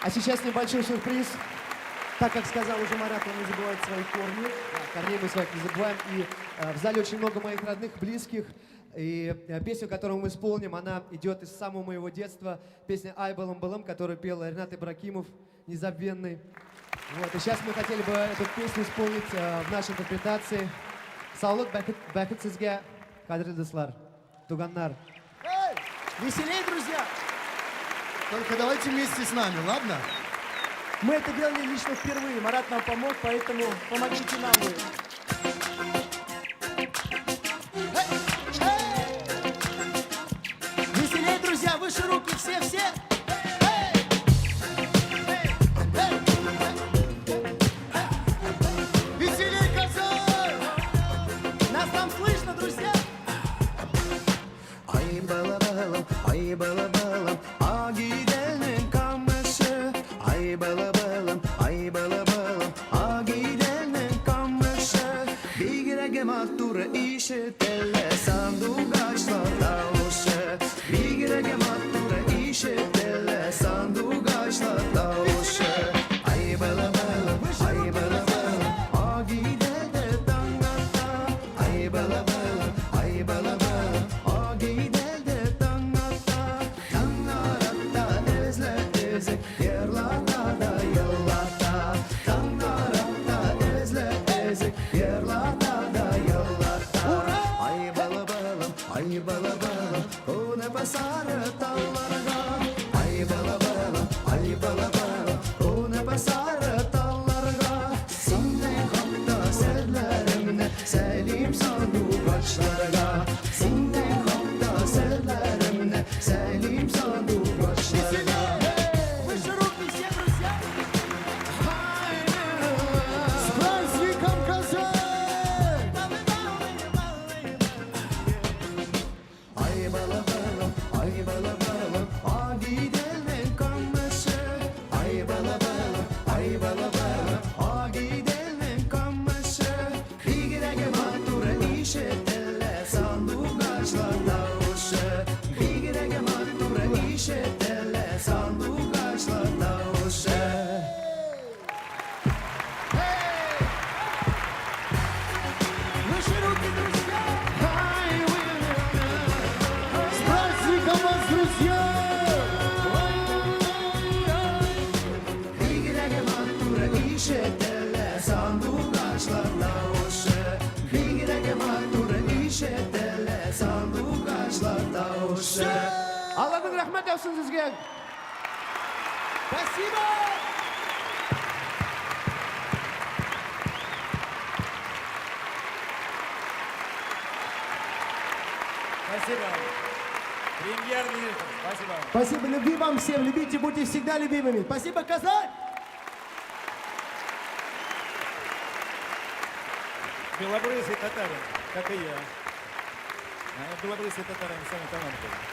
А сейчас небольшой сюрприз. Так как сказал уже Марат, он не забывает свои корни. Корней мы своих не забываем. И в зале очень много моих родных, близких. И песню, которую мы исполним, она идет из самого моего детства. Песня «Ай, балам, балам», которую пел Ренат Ибрагимов, незабвенный. Вот. И сейчас мы хотели бы эту песню исполнить в нашей интерпретации. Саулык бәхет сезгә, кадірлі дуслар, туганнар. Веселей, друзья! Только давайте вместе с нами, ладно? Мы это делали лично впервые. Марат нам помог, поэтому помогите нам вы. Веселей, друзья! Выше руки все-все! Веселей, Казань! Нас там слышно, друзья! Ay balabalım, ay balabalım, a gidenin kamışı. Ay balabalım, ay balabalım, a gidenin kamışı. Bir girege mattura işitelle sandugaçlar tavuşu. Bir girege mattura işitelle sandugaçlar tavuşu. Ay balabalım, ay balabalım, a gidede tangata. Ay balabalım, ay balabalım, a gidede tangata. Tangaratta ezle ezek yerlarda da yıllarda. Tangaratta ezle ezek yerlarda da yıllarda. Ay balabalım, ay balabalım, o ne basarı tallarga. Ay balabalım, ay balabalım, o ne basarı tallarga. Sinden hatta serlerimne selim sandu başlarga. Sinden hatta serlerimne selim sandu başlarga. Выше руки все, друзья! С праздником, Казань! Ay balabalım, ay balabalım, a gidenin kamışı. Ay balabalım, ay balabalım, a gidenin kamışı. Bir girege matura işetelle sandugaçlar tavuşu. Bir girege matura işetelle sandugaçlar tavuşu. Выше руки, друзья! С праздником вас, друзья! Bir girege matura işetelle sandugaçlar tavuşu. Bir girege matura işetelle sandugaçlar tavuşu. Алланың рахмет olsun sizге. Спасибо! Спасибо. Премьер-министр, спасибо. Спасибо, любви вам всем, любите, будьте всегда любимыми. Спасибо, Казань! Белобрысый татарин, как и я. Белобрысый татарин сами талантливый.